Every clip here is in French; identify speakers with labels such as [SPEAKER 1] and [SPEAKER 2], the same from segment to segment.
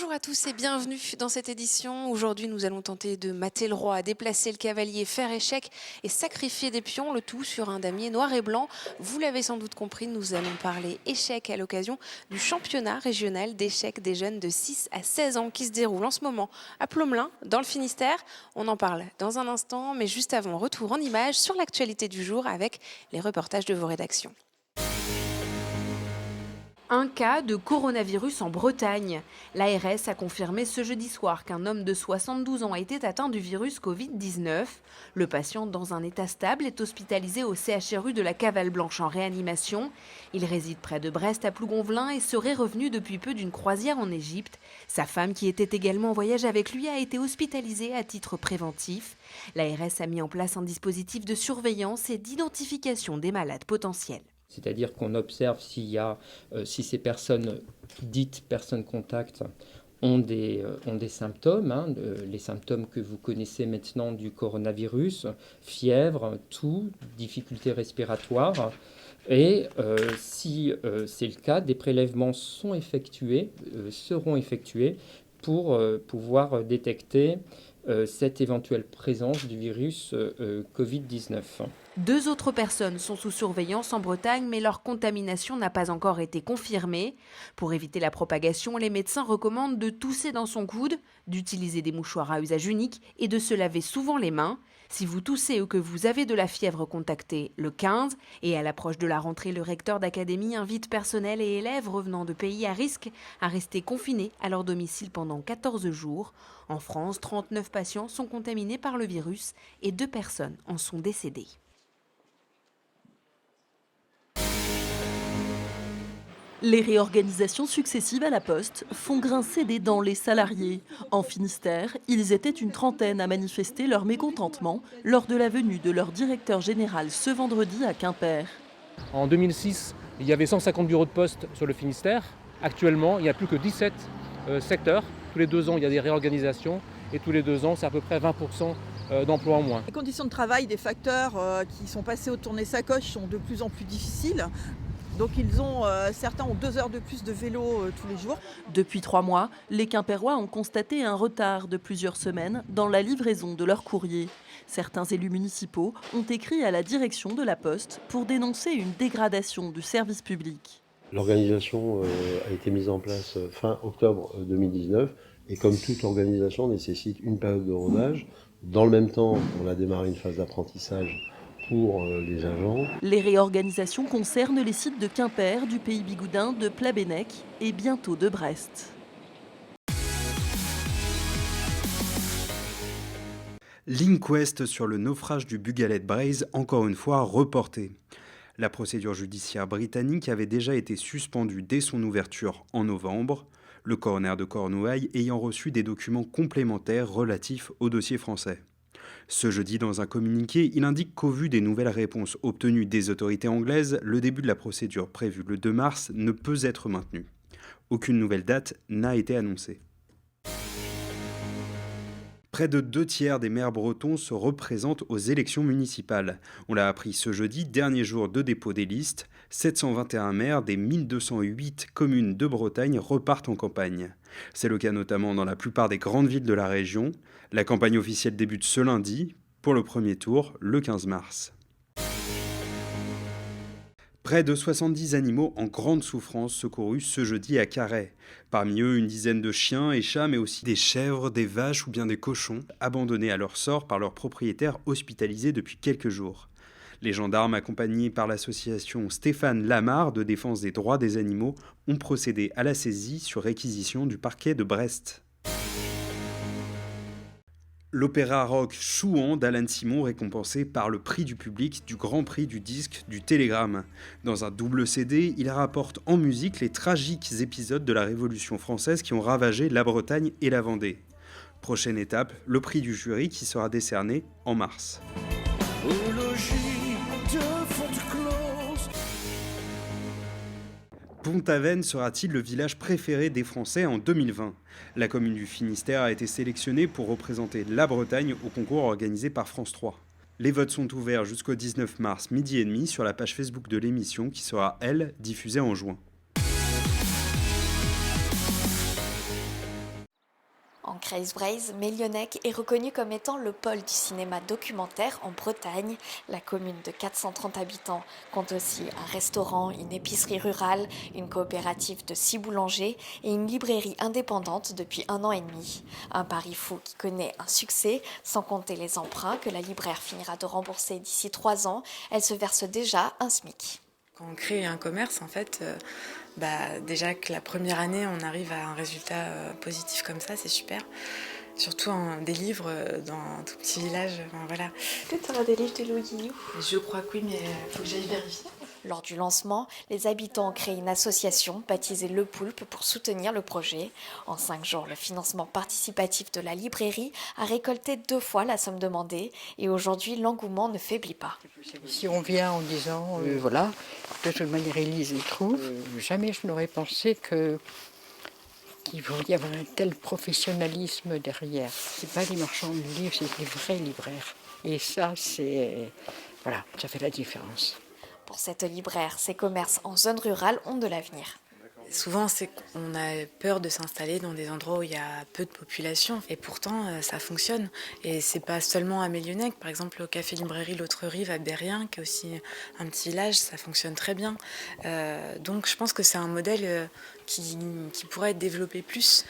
[SPEAKER 1] Bonjour à tous et bienvenue dans cette édition. Aujourd'hui, nous allons tenter de mater le roi, déplacer le cavalier, faire échec et sacrifier des pions, le tout sur un damier noir et blanc. Vous l'avez sans doute compris, nous allons parler échecs à l'occasion du championnat régional d'échecs des jeunes de 6 à 16 ans qui se déroule en ce moment à Plomelin, dans le Finistère. On en parle dans un instant, mais juste avant, retour en images sur l'actualité du jour avec les reportages de vos rédactions. Un cas de coronavirus en Bretagne. L'ARS a confirmé ce jeudi soir qu'un homme de 72 ans a été atteint du virus Covid-19. Le patient, dans un état stable, est hospitalisé au CHRU de la Cavale Blanche en réanimation. Il réside près de Brest à Plougonvelin et serait revenu depuis peu d'une croisière en Égypte. Sa femme, qui était également en voyage avec lui, a été hospitalisée à titre préventif. L'ARS a mis en place un dispositif de surveillance et d'identification des malades potentiels.
[SPEAKER 2] C'est-à-dire qu'on observe si ces personnes, dites personnes contacts, ont des symptômes, les symptômes que vous connaissez maintenant du coronavirus, fièvre, toux, difficultés respiratoires. Et si c'est le cas, des prélèvements seront effectués pour pouvoir détecter cette éventuelle présence du virus Covid-19.
[SPEAKER 1] 2 autres personnes sont sous surveillance en Bretagne, mais leur contamination n'a pas encore été confirmée. Pour éviter la propagation, les médecins recommandent de tousser dans son coude, d'utiliser des mouchoirs à usage unique et de se laver souvent les mains. Si vous toussez ou que vous avez de la fièvre, contactez le 15. Et à l'approche de la rentrée, le recteur d'académie invite personnel et élèves revenant de pays à risque à rester confinés à leur domicile pendant 14 jours. En France, 39 patients sont contaminés par le virus et 2 personnes en sont décédées.
[SPEAKER 3] Les réorganisations successives à la Poste font grincer des dents les salariés. En Finistère, ils étaient une trentaine à manifester leur mécontentement lors de la venue de leur directeur général ce vendredi à Quimper.
[SPEAKER 4] En 2006, il y avait 150 bureaux de poste sur le Finistère. Actuellement, il n'y a plus que 17 secteurs. Tous les 2 ans, il y a des réorganisations et tous les 2 ans, c'est à peu près 20% d'emplois en moins.
[SPEAKER 5] Les conditions de travail des facteurs qui sont passés au tourner-sacoche sont de plus en plus difficiles. Donc certains ont 2 heures de plus de vélo tous les jours.
[SPEAKER 3] Depuis 3 mois, les Quimpérois ont constaté un retard de plusieurs semaines dans la livraison de leurs courriers. Certains élus municipaux ont écrit à la direction de la Poste pour dénoncer une dégradation du service public.
[SPEAKER 6] L'organisation a été mise en place fin octobre 2019 et comme toute organisation nécessite une période de rodage. Dans le même temps, on a démarré une phase d'apprentissage pour les agents.
[SPEAKER 3] Les réorganisations concernent les sites de Quimper, du Pays Bigoudin, de Plabennec et bientôt de Brest.
[SPEAKER 7] L'inquest sur le naufrage du Bugalet Braze, encore une fois reporté. La procédure judiciaire britannique avait déjà été suspendue dès son ouverture en novembre, le coroner de Cornouailles ayant reçu des documents complémentaires relatifs au dossier français. Ce jeudi, dans un communiqué, il indique qu'au vu des nouvelles réponses obtenues des autorités anglaises, le début de la procédure prévue le 2 mars ne peut être maintenu. Aucune nouvelle date n'a été annoncée. Près de 2/3 des maires bretons se représentent aux élections municipales. On l'a appris ce jeudi, dernier jour de dépôt des listes. 721 maires des 1208 communes de Bretagne repartent en campagne. C'est le cas notamment dans la plupart des grandes villes de la région. La campagne officielle débute ce lundi, pour le premier tour, le 15 mars. Près de 70 animaux en grande souffrance secourus ce jeudi à Carhaix. Parmi eux, une dizaine de chiens et chats, mais aussi des chèvres, des vaches ou bien des cochons, abandonnés à leur sort par leurs propriétaires hospitalisés depuis quelques jours. Les gendarmes, accompagnés par l'association Stéphane Lamar de défense des droits des animaux, ont procédé à la saisie sur réquisition du parquet de Brest. L'opéra rock Chouan d'Alan Simon récompensé par le prix du public du Grand Prix du disque du Télégramme. Dans un double CD, il rapporte en musique les tragiques épisodes de la Révolution française qui ont ravagé la Bretagne et la Vendée. Prochaine étape, le prix du jury qui sera décerné en mars. Pont-Aven sera-t-il le village préféré des Français en 2020 ? La commune du Finistère a été sélectionnée pour représenter la Bretagne au concours organisé par France 3. Les votes sont ouverts jusqu'au 19 mars, midi et demi, sur la page Facebook de l'émission qui sera, elle, diffusée en juin.
[SPEAKER 8] Creys-Breiz, Mellionec est reconnu comme étant le pôle du cinéma documentaire en Bretagne. La commune de 430 habitants compte aussi un restaurant, une épicerie rurale, une coopérative de 6 boulangers et une librairie indépendante depuis 1 an et demi. Un pari fou qui connaît un succès, sans compter les emprunts que la libraire finira de rembourser d'ici 3 ans. Elle se verse déjà un SMIC.
[SPEAKER 9] Quand on crée un commerce, en fait, déjà que la première année, on arrive à un résultat positif comme ça, c'est super. Surtout des livres dans un tout petit village. Voilà.
[SPEAKER 8] Peut-être tu auras des livres de Louis Guillou.
[SPEAKER 9] Je crois que oui, mais il faut que j'aille vérifier.
[SPEAKER 8] Lors du lancement, les habitants ont créé une association baptisée Le Poulpe pour soutenir le projet. En 5 jours, le financement participatif de la librairie a récolté 2 fois la somme demandée et aujourd'hui, l'engouement ne faiblit pas.
[SPEAKER 10] Si on vient en disant, voilà, de toute manière, Élise y trouve, jamais je n'aurais pensé qu'il pourrait y avoir un tel professionnalisme derrière. C'est pas des marchands de livres, c'est des vrais libraires. Et ça, voilà, ça fait la différence.
[SPEAKER 8] Pour cette libraire, ces commerces en zone rurale ont de l'avenir.
[SPEAKER 9] Souvent, c'est qu'on a peur de s'installer dans des endroits où il y a peu de population. Et pourtant, ça fonctionne. Et c'est pas seulement à Mellionec. Par exemple, au Café Librairie L'Autre Rive à Berrien, qui est aussi un petit village, ça fonctionne très bien. Donc, je pense que c'est un modèle qui pourrait être développé plus.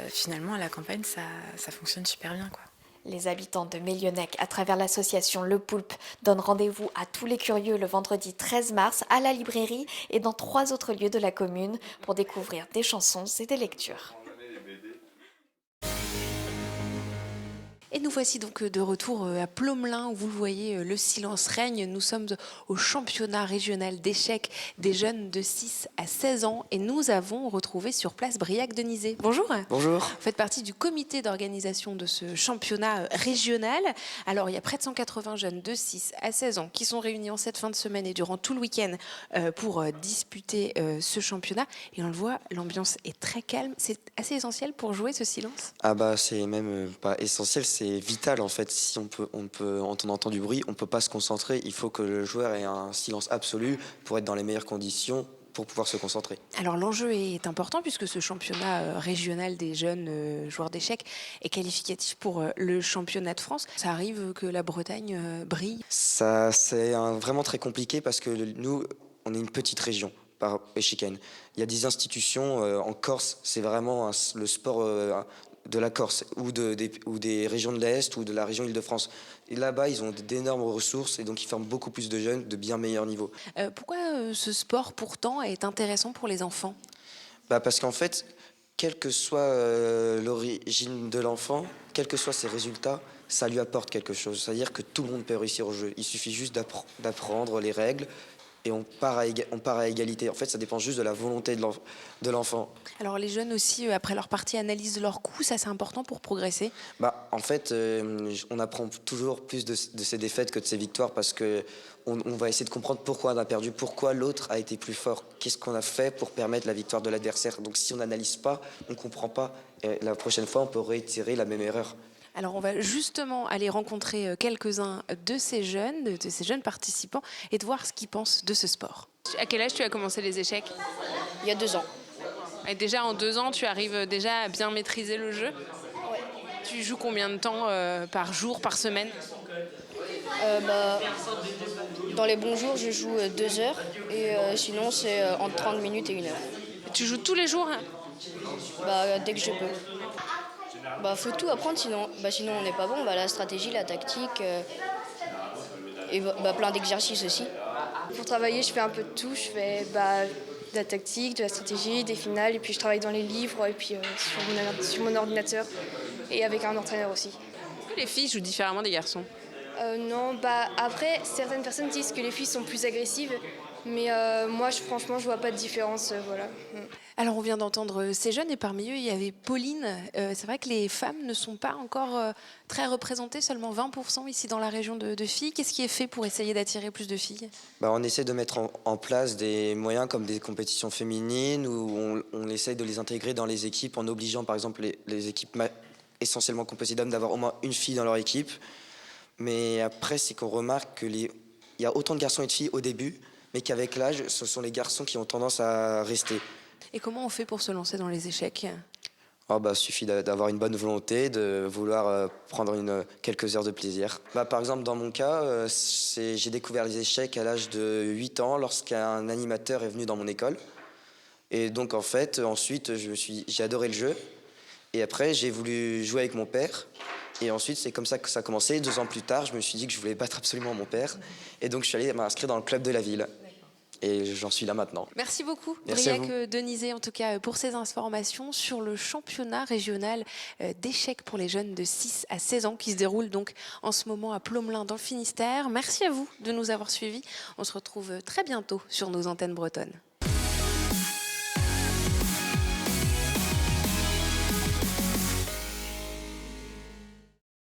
[SPEAKER 9] Finalement, à la campagne, ça fonctionne super bien, quoi.
[SPEAKER 8] Les habitants de Mellionec, à travers l'association Le Poulpe, donnent rendez-vous à tous les curieux le vendredi 13 mars à la librairie et dans 3 autres lieux de la commune pour découvrir des chansons et des lectures.
[SPEAKER 1] Et nous voici donc de retour à Plomelin où vous le voyez, le silence règne. Nous sommes au championnat régional d'échecs des jeunes de 6 à 16 ans et nous avons retrouvé sur place Briac Denizé. Bonjour.
[SPEAKER 11] Bonjour.
[SPEAKER 1] Vous faites partie du comité d'organisation de ce championnat régional. Alors il y a près de 180 jeunes de 6 à 16 ans qui sont réunis en cette fin de semaine et durant tout le week-end pour disputer ce championnat. Et on le voit, l'ambiance est très calme. C'est assez essentiel pour jouer ce silence.
[SPEAKER 11] Ah bah c'est même pas essentiel, c'est vital en fait. Si on entend du bruit, on peut pas se concentrer. Il faut que le joueur ait un silence absolu pour être dans les meilleures conditions pour pouvoir se concentrer.
[SPEAKER 1] Alors l'enjeu est important puisque ce championnat régional des jeunes joueurs d'échecs est qualificatif pour le championnat de France. Ça arrive que la Bretagne brille.
[SPEAKER 11] Ça c'est vraiment très compliqué parce que nous on est une petite région par échiquienne. Il y a des institutions en Corse, c'est vraiment le sport de la Corse ou des régions de l'Est ou de la région Île-de-France. Et là-bas, ils ont d'énormes ressources et donc ils forment beaucoup plus de jeunes de bien meilleurs niveaux.
[SPEAKER 1] Pourquoi ce sport pourtant est intéressant pour les enfants ?
[SPEAKER 11] Parce qu'en fait, quelle que soit l'origine de l'enfant, quels que soient ses résultats, ça lui apporte quelque chose. C'est-à-dire que tout le monde peut réussir au jeu. Il suffit juste d'apprendre les règles. Et on part à égalité. En fait, ça dépend juste de la volonté de l'enfant.
[SPEAKER 1] Alors les jeunes aussi, après leur partie, analysent leurs coups. Ça, c'est important pour progresser.
[SPEAKER 11] En fait, on apprend toujours plus de ses défaites que de ses victoires parce que on va essayer de comprendre pourquoi on a perdu, pourquoi l'autre a été plus fort. Qu'est-ce qu'on a fait pour permettre la victoire de l'adversaire. Donc si on n'analyse pas, on ne comprend pas. Et la prochaine fois, on peut réitérer la même erreur.
[SPEAKER 1] Alors on va justement aller rencontrer quelques-uns de ces jeunes participants et de voir ce qu'ils pensent de ce sport. À quel âge tu as commencé les échecs ?
[SPEAKER 12] Il y a 2 ans.
[SPEAKER 1] Et déjà en 2 ans, tu arrives déjà à bien maîtriser le jeu ?
[SPEAKER 12] Ouais.
[SPEAKER 1] Tu joues combien de temps par jour, par semaine ?
[SPEAKER 12] Dans les bons jours, je joue 2 heures et sinon c'est entre 30 minutes et 1 heure.
[SPEAKER 1] Tu joues tous les jours ?
[SPEAKER 12] Dès que je peux. Faut tout apprendre, sinon on n'est pas bon. La stratégie, la tactique et plein d'exercices aussi.
[SPEAKER 13] Pour travailler, je fais un peu de tout. Je fais de la tactique, de la stratégie, des finales, et puis je travaille dans les livres, et puis sur mon ordinateur, et avec un entraîneur aussi.
[SPEAKER 1] Est-ce que les filles jouent différemment des garçons ?
[SPEAKER 13] Non, après, certaines personnes disent que les filles sont plus agressives, mais moi, franchement, je vois pas de différence, voilà.
[SPEAKER 1] Alors, on vient d'entendre ces jeunes, et parmi eux, il y avait Pauline. C'est vrai que les femmes ne sont pas encore très représentées, seulement 20% ici dans la région de filles. Qu'est-ce qui est fait pour essayer d'attirer plus de filles ?
[SPEAKER 11] On essaie de mettre en place des moyens comme des compétitions féminines où on essaie de les intégrer dans les équipes en obligeant, par exemple, les équipes essentiellement composées d'hommes d'avoir au moins une fille dans leur équipe. Mais après, c'est qu'on remarque qu'il y a autant de garçons et de filles au début, mais qu'avec l'âge, ce sont les garçons qui ont tendance à rester.
[SPEAKER 1] Et comment on fait pour se lancer dans les échecs ?
[SPEAKER 11] Suffit d'avoir une bonne volonté, de vouloir prendre quelques heures de plaisir. Par exemple, dans mon cas, j'ai découvert les échecs à l'âge de 8 ans lorsqu'un animateur est venu dans mon école. Et donc en fait, ensuite, j'ai adoré le jeu. Et après, j'ai voulu jouer avec mon père. Et ensuite, c'est comme ça que ça a commencé. 2 ans plus tard, je me suis dit que je voulais battre absolument mon père. Et donc, je suis allé m'inscrire dans le club de la ville. Et j'en suis là maintenant.
[SPEAKER 1] Merci beaucoup,
[SPEAKER 11] Merci à
[SPEAKER 1] Briac Denizet, en tout cas, pour ces informations sur le championnat régional d'échecs pour les jeunes de 6 à 16 ans qui se déroule donc en ce moment à Plomelin dans le Finistère. Merci à vous de nous avoir suivis. On se retrouve très bientôt sur nos antennes bretonnes.